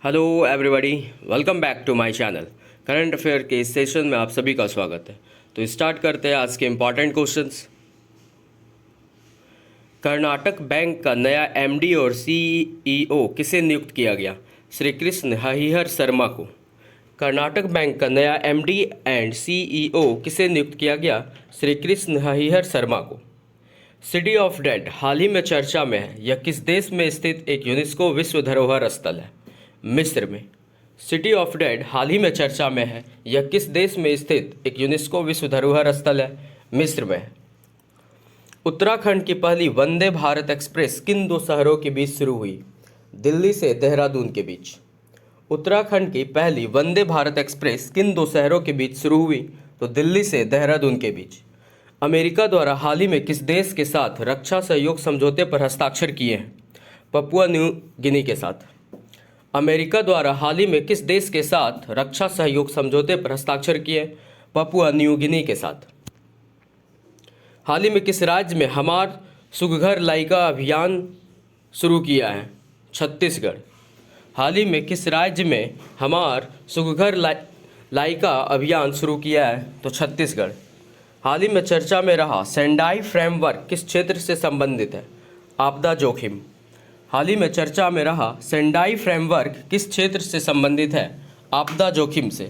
Hello everybody, welcome back to my channel. Current affair के इस session में आप सभी का स्वागत है। तो स्टार्ट करते हैं आज के इम्पॉर्टेंट क्वेश्चंस। कर्नाटक बैंक का नया एमडी और सीईओ किसे नियुक्त किया गया? श्री कृष्ण हरिहर शर्मा को। कर्नाटक बैंक का नया एमडी एंड सीईओ किसे नियुक्त किया गया? श्री कृष्ण हरिहर शर्मा को। सिटी ऑफ डेड हाल ही में चर्चा में है। यह किस देश में स्थित एक यूनेस्को विश्व धरोहर स्थल है? मिस्र में। सिटी ऑफ डेड हाल ही में चर्चा में है। यह किस देश में स्थित एक यूनेस्को विश्व धरोहर स्थल है? मिस्र में। उत्तराखंड की पहली वंदे भारत एक्सप्रेस किन दो शहरों के बीच शुरू हुई? दिल्ली से देहरादून के बीच। उत्तराखंड की पहली वंदे भारत एक्सप्रेस किन दो शहरों के बीच शुरू हुई? तो दिल्ली से देहरादून के बीच। अमेरिका द्वारा हाल ही में किस देश के साथ रक्षा सहयोग समझौते पर हस्ताक्षर किए हैं? पपुआ न्यू गिनी के साथ। अमेरिका द्वारा हाल ही में किस देश के साथ रक्षा सहयोग समझौते पर हस्ताक्षर किए? पपुआ न्यू गिनी के साथ। हाल ही में किस राज्य में हमार सुघर लाइका अभियान शुरू किया है? छत्तीसगढ़। हाल ही में किस राज्य में हमार सुघर लाइका अभियान शुरू किया है? तो छत्तीसगढ़। हाल ही में चर्चा में रहा सेंडाई फ्रेमवर्क किस क्षेत्र से संबंधित है? आपदा जोखिम। हाल ही में चर्चा में रहा सेंडाई फ्रेमवर्क किस क्षेत्र से संबंधित है? आपदा जोखिम से।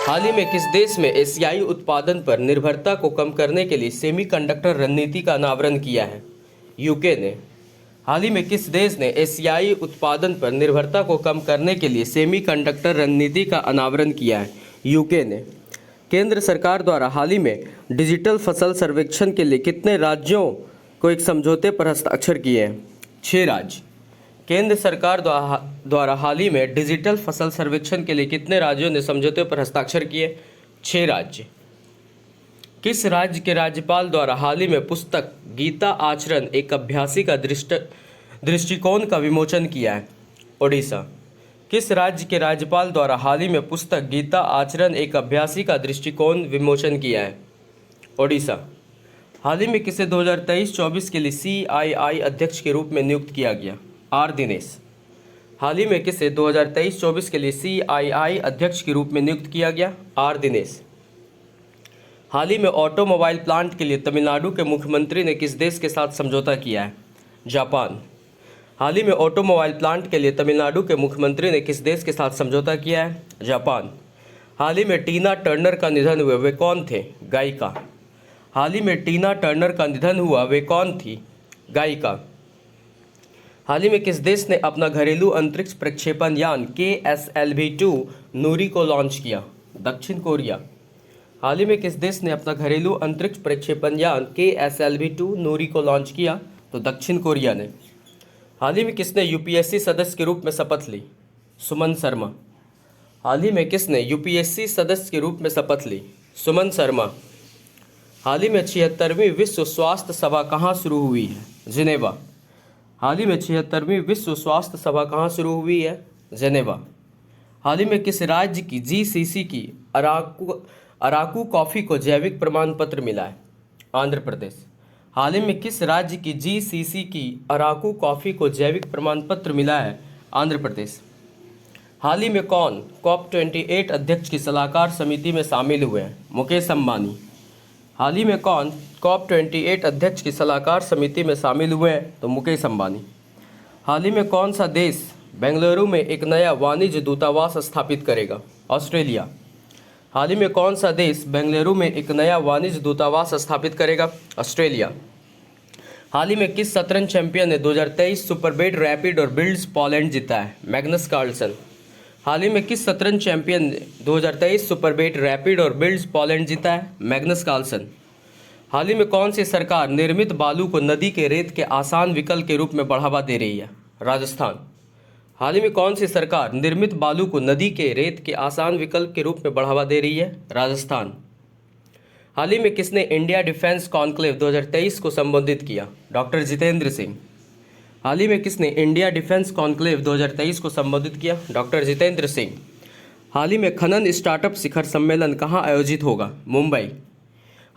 हाल ही में किस देश में एशियाई उत्पादन पर निर्भरता को कम करने के लिए सेमीकंडक्टर रणनीति का अनावरण किया है? यूके ने। हाल ही में किस देश ने एशियाई उत्पादन पर निर्भरता को कम करने के लिए सेमीकंडक्टर रणनीति का अनावरण किया है? यूके ने। केंद्र सरकार द्वारा हाल ही में डिजिटल फसल सर्वेक्षण के लिए कितने राज्यों को एक समझौते पर हस्ताक्षर किए हैं? 6 राज्य। केंद्र सरकार द्वारा हाल ही में डिजिटल फसल सर्वेक्षण के लिए कितने राज्यों ने समझौते पर हस्ताक्षर किए? 6 राज्य। किस राज्य के राज्यपाल द्वारा हाल ही में पुस्तक गीता आचरण एक अभ्यासी का दृष्टिकोण का विमोचन किया है? ओडिशा। किस राज्य के राज्यपाल द्वारा हाल ही में पुस्तक गीता आचरण एक अभ्यासी का दृष्टिकोण विमोचन किया है? ओडिशा। हाल ही में किसे 2023-24 के लिए CII अध्यक्ष के रूप में नियुक्त किया गया? आर दिनेश। हाल ही में किसे 2023-24 के लिए CII अध्यक्ष के रूप में नियुक्त किया गया? आर दिनेश। हाल ही में ऑटोमोबाइल प्लांट के लिए तमिलनाडु के मुख्यमंत्री ने किस देश के साथ समझौता किया है? जापान। हाल ही में ऑटोमोबाइल प्लांट के लिए तमिलनाडु के मुख्यमंत्री ने किस देश के साथ समझौता किया है? जापान। हाल ही में टीना टर्नर का निधन हुआ, वे कौन थे? गायिका। हाल ही में टीना टर्नर का निधन हुआ, वे कौन थी? गायिका। हाल ही में किस देश ने अपना घरेलू अंतरिक्ष प्रक्षेपण यान KSLV-2 नूरी को लॉन्च किया? दक्षिण कोरिया। हाल ही में किस देश ने अपना घरेलू अंतरिक्ष प्रक्षेपण यान KSLV-2 नूरी को लॉन्च किया? तो दक्षिण कोरिया ने। हाल ही में किसने UPSC सदस्य के रूप में शपथ ली? सुमन शर्मा। हाल ही में किसने UPSC सदस्य के रूप में शपथ ली? सुमन शर्मा। हाल ही में 76वीं विश्व स्वास्थ्य सभा कहाँ शुरू हुई है? जिनेवा। हाल ही में 76वीं विश्व स्वास्थ्य सभा कहाँ शुरू हुई है? जिनेवा। हाल ही में किस राज्य की GCC की अराकू कॉफ़ी को जैविक प्रमाण पत्र मिला है? आंध्र प्रदेश। हाल ही में किस राज्य की GCC की अराकू कॉफ़ी को जैविक प्रमाण पत्र मिला है? आंध्र प्रदेश। हाल ही में कौन COP28 अध्यक्ष की सलाहकार समिति में शामिल हुए हैं? मुकेश अंबानी। हाल ही में कौन COP28 अध्यक्ष की सलाहकार समिति में शामिल हुए हैं? तो मुकेश अंबानी। हाल ही में कौन सा देश बेंगलुरु में एक नया वाणिज्य दूतावास स्थापित करेगा? ऑस्ट्रेलिया। हाल ही में कौन सा देश बेंगलुरु में एक नया वाणिज्य दूतावास स्थापित करेगा? ऑस्ट्रेलिया। हाल ही में किस शतरंज चैंपियन ने 2023 सुपरबेट रैपिड और बिल्ड्स पोलैंड जीता है? Magnus Carlsen. हाल ही में किस शतरंज चैंपियन ने 2023 सुपरबेट रैपिड और बिल्ड्स पोलैंड जीता है? Magnus Carlsen. हाल ही में कौन सी सरकार निर्मित बालू को नदी के रेत के आसान विकल्प के रूप में बढ़ावा दे रही है? राजस्थान। हाल ही में कौन सी सरकार निर्मित बालू को नदी के रेत के आसान विकल्प के रूप में बढ़ावा दे रही है? राजस्थान। हाल ही में किसने इंडिया डिफेंस कॉन्क्लेव 2023 को संबोधित किया? डॉक्टर जितेंद्र सिंह। हाल ही में किसने इंडिया डिफेंस कॉन्क्लेव 2023 को संबोधित किया? डॉक्टर जितेंद्र सिंह। हाल ही में खनन स्टार्टअप शिखर सम्मेलन कहाँ आयोजित होगा? मुंबई।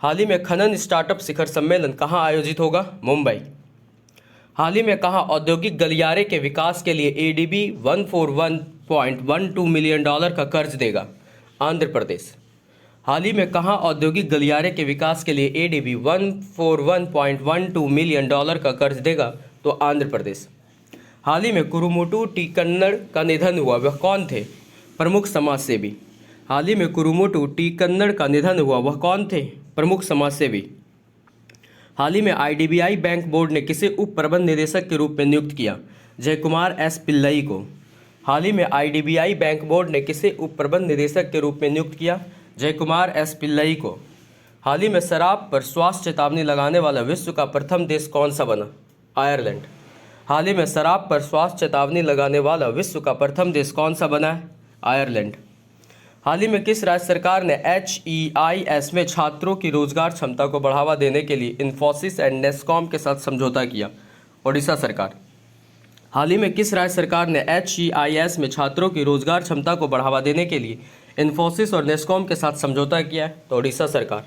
हाल ही में खनन स्टार्टअप शिखर सम्मेलन कहाँ आयोजित होगा? मुंबई। हाल ही में कहाँ औद्योगिक गलियारे के विकास के लिए एडीबी 141.12 मिलियन डॉलर का कर्ज देगा? आंध्र प्रदेश। हाल ही में कहाँ औद्योगिक गलियारे के विकास के लिए एडीबी 141.12 मिलियन डॉलर का कर्ज देगा? तो आंध्र प्रदेश। हाल ही में कुरुमुटु टी कन्नड़ का निधन हुआ, वह कौन थे? प्रमुख समाजसेवी। हाल ही में कुरुमुटु टी कन्नड़ का निधन हुआ, वह कौन थे? प्रमुख समाजसेवी। हाल ही में आईडीबीआई बैंक बोर्ड ने किसे उप प्रबंध निदेशक के रूप में नियुक्त किया? जयकुमार एस पिल्लई को। हाल ही में आईडीबीआई बैंक बोर्ड ने किसे उप प्रबंध निदेशक के रूप में नियुक्त किया? जयकुमार एस पिल्लई को। हाल ही में शराब पर स्वास्थ्य चेतावनी लगाने वाला विश्व का प्रथम देश कौन सा बना? आयरलैंड। हाल ही में शराब पर स्वास्थ्य चेतावनी लगाने वाला विश्व का प्रथम देश कौन सा बना है? आयरलैंड। हाल ही में किस राज्य सरकार ने HEIS में छात्रों की रोजगार क्षमता को बढ़ावा देने के लिए इन्फोसिस एंड नेस्कॉम के साथ समझौता किया? ओडिशा सरकार। हाल ही में किस राज्य सरकार ने HEIS में छात्रों की रोजगार क्षमता को बढ़ावा देने के लिए इन्फोसिस और नेस्कॉम के साथ समझौता किया है? तो ओडिशा सरकार।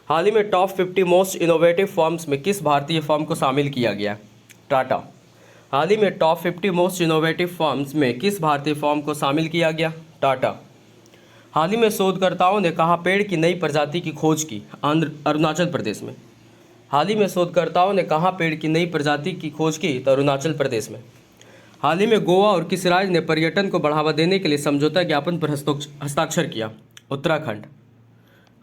हाल ही में टॉप 50 मोस्ट इनोवेटिव फर्म्स में किस भारतीय फर्म को शामिल किया गया? टाटा। हाल ही में टॉप 50 मोस्ट इनोवेटिव फर्म्स में किस भारतीय फर्म को शामिल किया गया? टाटा। हाल ही में शोधकर्ताओं ने कहाँ पेड़ की नई प्रजाति की खोज की? अरुणाचल प्रदेश में। हाल ही में शोधकर्ताओं ने कहाँ पेड़ की नई प्रजाति की खोज की? तो अरुणाचल प्रदेश में। हाल ही में गोवा और किस राज्य ने पर्यटन को बढ़ावा देने के लिए समझौता ज्ञापन पर हस्ताक्षर किया? उत्तराखंड।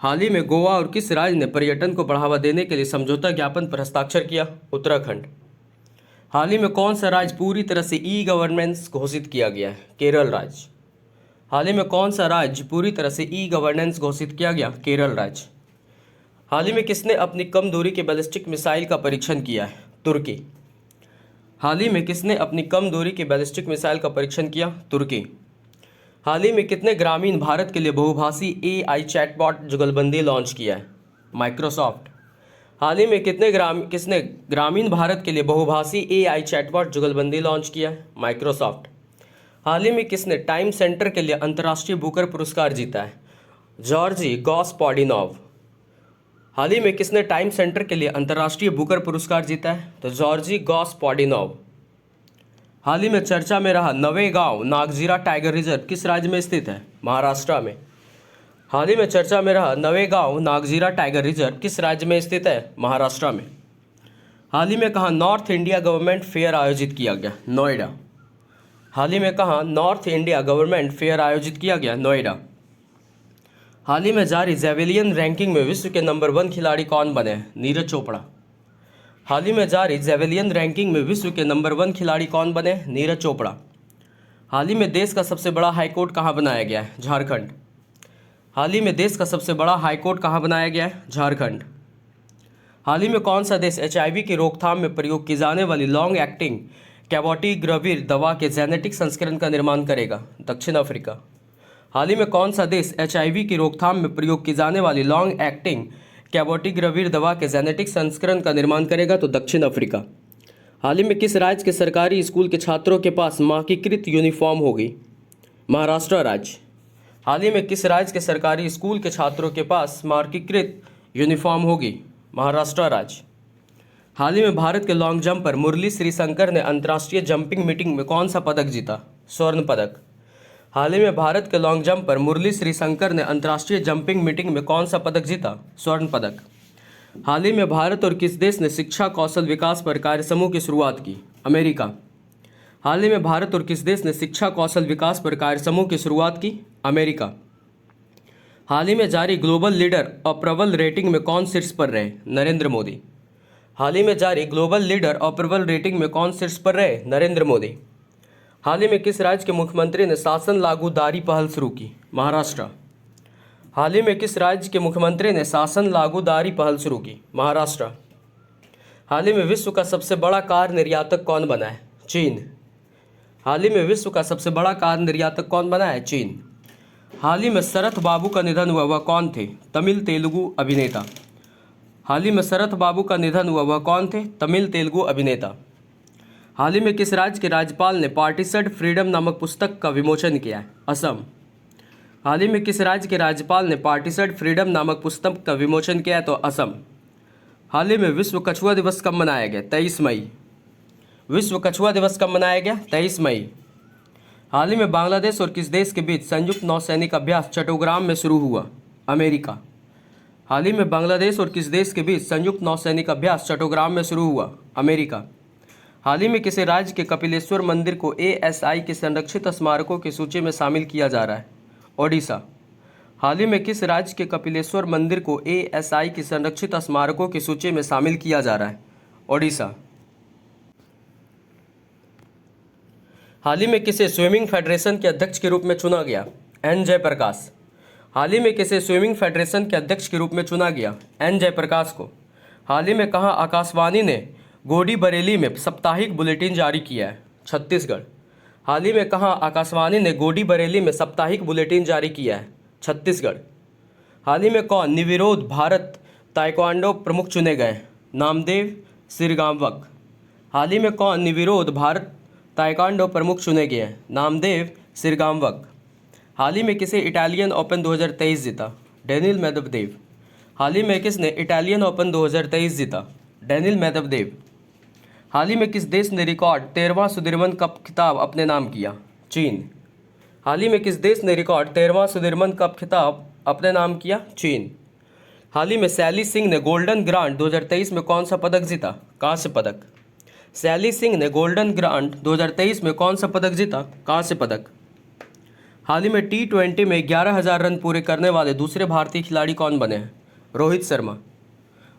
हाल ही में गोवा और किस राज्य ने पर्यटन को बढ़ावा देने के लिए समझौता ज्ञापन पर हस्ताक्षर किया? उत्तराखंड। हाल ही में कौन सा राज्य पूरी तरह से ई गवर्नेंस घोषित किया गया है? केरल राज्य। हाल ही में कौन सा राज्य पूरी तरह से ई गवर्नेंस घोषित किया गया? केरल राज्य। हाल ही में किसने अपनी कम दूरी के बैलिस्टिक मिसाइल का परीक्षण किया है? तुर्की। हाल ही में किसने अपनी कम दूरी की बैलिस्टिक मिसाइल का परीक्षण किया? तुर्की। हाल ही में कितने ग्रामीण भारत के लिए बहुभाषी AI चैटबॉट जुगलबंदी लॉन्च किया है? माइक्रोसॉफ्ट। हाल ही में किसने ग्रामीण भारत के लिए बहुभाषी AI चैटबॉट जुगलबंदी लॉन्च किया है? माइक्रोसॉफ्ट। हाल ही में किसने टाइम सेंटर के लिए अंतर्राष्ट्रीय बुकर पुरस्कार जीता है? जॉर्जी गॉस्पाडिनोव। हाल ही में किसने टाइम सेंटर के लिए अंतर्राष्ट्रीय बुकर पुरस्कार जीता है? तो जॉर्जी गॉस्पाडिनोव। हाल ही में चर्चा में रहा नवेगांव नागजीरा टाइगर रिजर्व किस राज्य में स्थित है? महाराष्ट्र में। हाल ही में चर्चा में रहा नवेगांव नागजीरा टाइगर रिजर्व किस राज्य में स्थित है? महाराष्ट्र में। हाल ही में कहाँ नॉर्थ इंडिया गवर्नमेंट फेयर आयोजित किया गया? नोएडा। हाल ही में कहाँ नॉर्थ इंडिया गवर्नमेंट फेयर आयोजित किया गया? नोएडा। हाल ही में जारी जेवेलियन रैंकिंग में विश्व के नंबर 1 खिलाड़ी कौन बने हैं? नीरज चोपड़ा। हाल ही में जारी जेवेलियन रैंकिंग में विश्व के नंबर 1 खिलाड़ी कौन बने? नीरज चोपड़ा। हाल ही में देश का सबसे बड़ा हाईकोर्ट कहाँ बनाया गया है? झारखंड। हाल ही में देश का सबसे बड़ा हाईकोर्ट कहाँ बनाया गया है? झारखंड। हाल ही में कौन सा देश HIV की रोकथाम में प्रयोग की जाने वाली लॉन्ग एक्टिंग कैबोटिग्राविर दवा के जेनेटिक संस्करण का निर्माण करेगा? दक्षिण अफ्रीका। हाल ही में कौन सा देश HIV की रोकथाम में प्रयोग की जाने वाली लॉन्ग एक्टिंग कैबोटिग्राविर दवा के जेनेटिक संस्करण का निर्माण करेगा? तो दक्षिण अफ्रीका। हाल ही में किस राज्य के सरकारी स्कूल के छात्रों के पास मानकीकृत यूनिफॉर्म होगी? महाराष्ट्र राज्य। हाल ही में किस राज्य के सरकारी स्कूल के छात्रों के पास मानकीकृत यूनिफॉर्म होगी? महाराष्ट्र राज्य। हाल ही में भारत के लॉन्ग जंप पर मुरली श्रीशंकर ने अंतर्राष्ट्रीय जंपिंग मीटिंग में कौन सा पदक जीता? स्वर्ण पदक। हाल ही में भारत के लॉन्ग जंप पर मुरली श्रीशंकर ने अंतर्राष्ट्रीय जंपिंग मीटिंग में कौन सा पदक जीता? स्वर्ण पदक। हाल ही में भारत और किस देश ने शिक्षा कौशल विकास पर कार्यसमूह की शुरुआत की? अमेरिका। हाल ही में भारत और किस देश ने शिक्षा कौशल विकास पर कार्यसमूह की शुरुआत की? अमेरिका। हाल ही में जारी ग्लोबल लीडर अप्रूवल रेटिंग में कौन शीर्ष पर रहे? नरेंद्र मोदी। हाल ही में जारी ग्लोबल लीडर अप्रूवल रेटिंग में कौन शीर्ष पर रहे? नरेंद्र मोदी। हाल ही में किस राज्य के मुख्यमंत्री ने शासन लागूदारी पहल शुरू की? महाराष्ट्र। हाल ही में किस राज्य के मुख्यमंत्री ने शासन लागूदारी पहल शुरू की? महाराष्ट्र। हाल ही में विश्व का सबसे बड़ा कार निर्यातक कौन बना है? चीन। हाल ही में विश्व का सबसे बड़ा कार निर्यातक कौन बना है? चीन। हाल ही में शरथ बाबू का निधन हुआ, वह कौन थे? तमिल तेलुगु अभिनेता। हाल ही में शरथ बाबू का निधन हुआ, वह कौन थे? तमिल तेलुगु अभिनेता। हाल ही में किस राज्य के राज्यपाल ने पार्टीशन फ्रीडम नामक पुस्तक का विमोचन किया है? असम। हाल ही में किस राज्य के राज्यपाल ने पार्टीशन फ्रीडम नामक पुस्तक का विमोचन किया है? तो असम। हाल ही में विश्व कछुआ दिवस कब मनाया गया? 23 मई। विश्व कछुआ दिवस कब मनाया गया? 23 मई। हाल ही में बांग्लादेश और किस देश के बीच संयुक्त नौसैनिक अभ्यास चट्टोग्राम में शुरू हुआ? अमेरिका। हाल ही में बांग्लादेश और किस देश के बीच संयुक्त नौसैनिक अभ्यास चट्टोग्राम में शुरू हुआ? अमेरिका। हाल ही में किसी राज्य के कपिलेश्वर मंदिर को ASI के संरक्षित स्मारकों की सूची में शामिल किया जा रहा है? ओडिशा। हाल ही में किस राज्य के कपिलेश्वर मंदिर को ASI की संरक्षित स्मारकों की सूची में शामिल किया जा रहा है? ओडिशा। हाल ही में किसे स्विमिंग फेडरेशन के अध्यक्ष के रूप में चुना गया? N जयप्रकाश। हाल ही में किसे स्विमिंग फेडरेशन के अध्यक्ष के रूप में चुना गया? N जयप्रकाश को। हाल ही में कहाँ आकाशवाणी ने गोडी बरेली में साप्ताहिक बुलेटिन जारी किया है? छत्तीसगढ़। हाल ही में कहाँ आकाशवाणी ने गोडी बरेली में साप्ताहिक बुलेटिन जारी किया है? छत्तीसगढ़। हाल ही में कौन निर्विरोध भारत ताइक्वांडो प्रमुख चुने गए? नामदेव सिरगांवक। हाल ही में कौन निर्विरोध भारत ताइक्वांडो प्रमुख चुने गए हैं? नामदेव सिरगांवक। हाल ही में किसे इटालियन ओपन 2023 जीता? Daniil Medvedev. हाल ही में किसने इटालियन ओपन 2023 जीता? Daniil Medvedev. हाल ही में किस देश ने रिकॉर्ड 13वां सुदीर्घन कप खिताब अपने नाम किया? चीन। हाल ही में किस देश ने रिकॉर्ड 13वां सुदीर्घन कप खिताब अपने नाम किया? चीन। हाल ही में सैली सिंह ने गोल्डन ग्रांट 2023 में कौन सा पदक जीता? कांस्य पदक। सैली सिंह ने गोल्डन ग्रांट 2023 में कौन सा पदक जीता? कांस्य पदक। हाल ही में T20 में 11,000 रन पूरे करने वाले दूसरे भारतीय खिलाड़ी कौन बने हैं? रोहित शर्मा।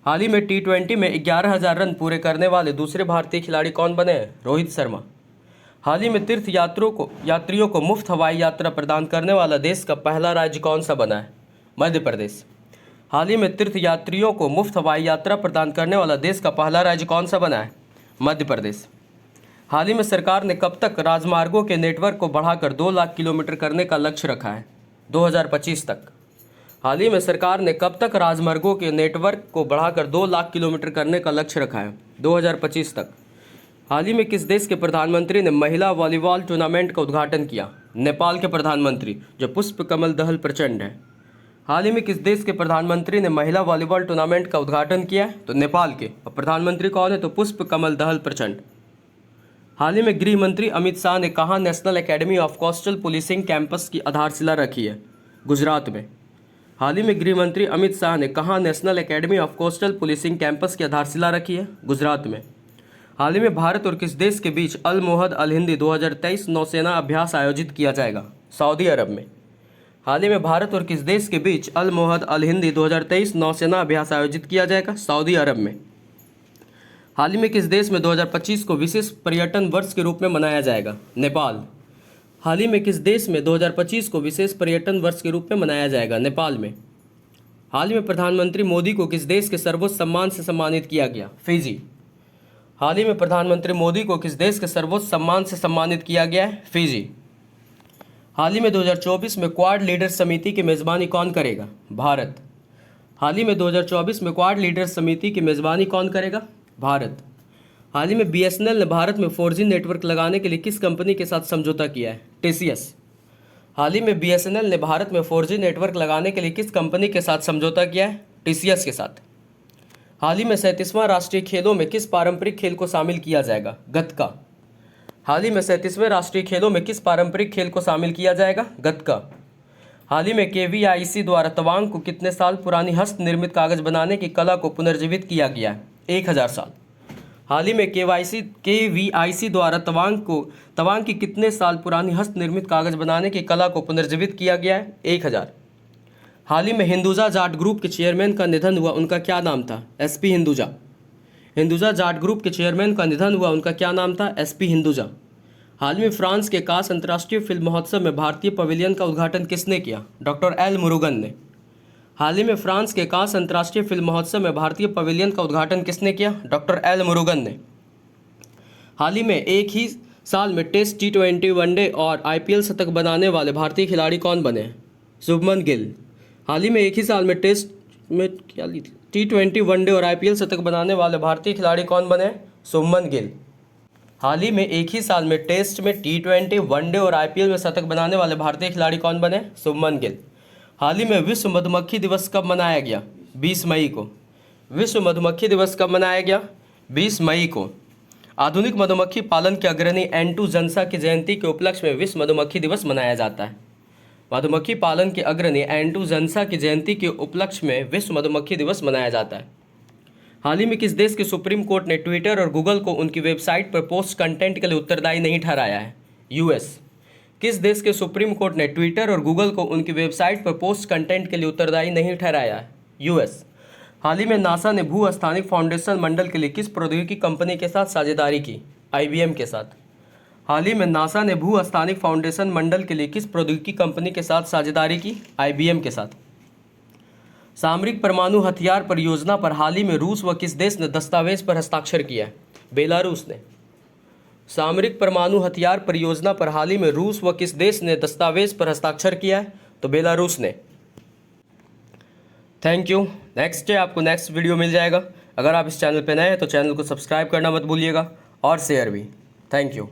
हाल ही में T20 में 11,000 रन पूरे करने वाले दूसरे भारतीय खिलाड़ी कौन बने हैं? रोहित शर्मा। हाल ही में तीर्थ यात्रियों को मुफ्त हवाई यात्रा प्रदान करने वाला देश का पहला राज्य कौन सा बना है? मध्य प्रदेश। हाल ही में तीर्थ यात्रियों को मुफ्त हवाई यात्रा प्रदान करने वाला देश का पहला राज्य कौन सा बना है? मध्य प्रदेश। हाल ही में सरकार ने कब तक राजमार्गों के नेटवर्क को बढ़ाकर 2 लाख किलोमीटर करने का लक्ष्य रखा है? 2025 तक। हाल ही में सरकार ने कब तक राजमार्गों के नेटवर्क को बढ़ाकर 2 लाख किलोमीटर करने का लक्ष्य रखा है? 2025 तक। हाल ही में किस देश के प्रधानमंत्री ने महिला वॉलीबॉल टूर्नामेंट का उद्घाटन किया? नेपाल के प्रधानमंत्री, जो पुष्प कमल दहल प्रचंड है। हाल ही में किस देश के प्रधानमंत्री ने महिला वॉलीबॉल टूर्नामेंट का उद्घाटन किया है? तो नेपाल के। और प्रधानमंत्री कौन है? तो पुष्प कमल दहल प्रचंड। हाल ही में गृह मंत्री अमित शाह ने कहाँ national academy of coastal policing campus की आधारशिला रखी है? गुजरात में। हाल ही में गृह मंत्री अमित शाह ने कहाँ national academy of coastal policing campus की आधारशिला रखी है? गुजरात में। हाल ही में भारत और किस देश के बीच अल मोहद अल हिंदी 2023 नौसेना अभ्यास आयोजित किया जाएगा? सऊदी अरब में। हाल ही में भारत और किस देश के बीच अल मोहद अल हिंदी 2023 नौसेना अभ्यास आयोजित किया जाएगा? सऊदी अरब में। हाल ही में किस देश में 2025 को विशेष पर्यटन वर्ष के रूप में मनाया जाएगा? नेपाल। हाल ही में किस देश में 2025 को विशेष पर्यटन वर्ष के रूप में मनाया जाएगा? नेपाल में। हाल ही में प्रधानमंत्री मोदी को किस देश के सर्वोच्च सम्मान से सम्मानित किया गया? फिजी। हाल ही में प्रधानमंत्री मोदी को किस देश के सर्वोच्च सम्मान से सम्मानित किया गया है? फिजी। हाल ही में 2024 में क्वाड लीडर समिति की मेज़बानी कौन करेगा? भारत। हाल ही में 2024 में क्वाड लीडर समिति की मेज़बानी कौन करेगा? भारत। हाल ही में BSNL ने भारत में 4G नेटवर्क लगाने के लिए किस कंपनी के साथ समझौता किया है? TCS। हाल ही में BSNL ने भारत में 4G नेटवर्क लगाने के लिए किस कंपनी के साथ समझौता किया है? TCS के साथ। हाल ही में 37वां राष्ट्रीय खेलों में किस पारंपरिक खेल को शामिल किया जाएगा? गतका। हाल ही में 37वें राष्ट्रीय खेलों में किस पारंपरिक खेल को शामिल किया जाएगा? गतका। हाल ही में KVIC द्वारा तवांग को कितने साल पुरानी हस्त निर्मित कागज बनाने की कला को पुनर्जीवित किया गया है? 1000 साल। हाल ही में KVIC द्वारा तवांग की कितने साल पुरानी हस्त निर्मित कागज बनाने की कला को पुनर्जीवित किया गया है? 1000। हाल ही में हिंदुजा जाट ग्रुप के चेयरमैन का निधन हुआ, उनका क्या नाम था? SP हिंदुजा। हिंदुजा जाट ग्रुप के चेयरमैन का निधन हुआ, उनका क्या नाम था? SP हिंदुजा। हाल में फ्रांस के कांस अंतर्राष्ट्रीय फिल्म महोत्सव में भारतीय पवेलियन का उद्घाटन किसने किया? डॉक्टर एल मुरुगन ने। हाल ही में फ्रांस के कांस अंतर्राष्ट्रीय फिल्म महोत्सव में भारतीय पवेलियन का उद्घाटन किसने किया? डॉक्टर एल मुरुगन ने। हाल ही में एक ही साल में टेस्ट T20 वनडे और IPL शतक बनाने वाले भारतीय खिलाड़ी कौन बने? शुभमन गिल। हाल ही में एक ही साल में टेस्ट में T20 वनडे और IPL शतक बनाने वाले भारतीय खिलाड़ी कौन बने? शुभमन गिल। हाल ही में एक ही साल में टेस्ट में T20 वनडे और IPL में शतक बनाने वाले भारतीय खिलाड़ी कौन बने? शुभमन गिल। हाल ही में विश्व मधुमक्खी दिवस कब मनाया गया? 20 मई को। विश्व मधुमक्खी दिवस कब मनाया गया? 20 मई को। आधुनिक मधुमक्खी पालन के अग्रणी एंटू जंसा की जयंती के उपलक्ष्य में विश्व मधुमक्खी दिवस मनाया जाता है। मधुमक्खी पालन के अग्रणी एंटू जंसा की जयंती के उपलक्ष्य में विश्व मधुमक्खी दिवस मनाया जाता है। हाल ही में किस देश के सुप्रीम कोर्ट ने ट्विटर और गूगल को उनकी वेबसाइट पर पोस्ट कंटेंट के लिए उत्तरदायी नहीं ठहराया है? यूएस। किस देश के सुप्रीम कोर्ट ने ट्विटर और गूगल को उनकी वेबसाइट पर पोस्ट कंटेंट के लिए उत्तरदायी नहीं ठहराया है? यूएस। हाल ही में नासा ने भू स्थानिक फाउंडेशन मंडल के लिए किस प्रौद्योगिकी कंपनी के साथ साझेदारी की? आईबीएम के साथ। हाल ही में नासा ने भू स्थानिक फाउंडेशन मंडल के लिए किस प्रौद्योगिकी कंपनी के साथ साझेदारी की? आईबीएम के साथ। सामरिक परमाणु हथियार परियोजना पर हाल ही में रूस व किस देश ने दस्तावेज पर हस्ताक्षर किया है? बेलारूस ने। सामरिक परमाणु हथियार परियोजना पर हाल ही में रूस व किस देश ने दस्तावेज पर हस्ताक्षर किया है? तो बेलारूस ने। Thank you. नेक्स्ट डे आपको नेक्स्ट वीडियो मिल जाएगा। अगर आप इस चैनल पर नए हैं तो चैनल को सब्सक्राइब करना मत भूलिएगा और शेयर भी। Thank you.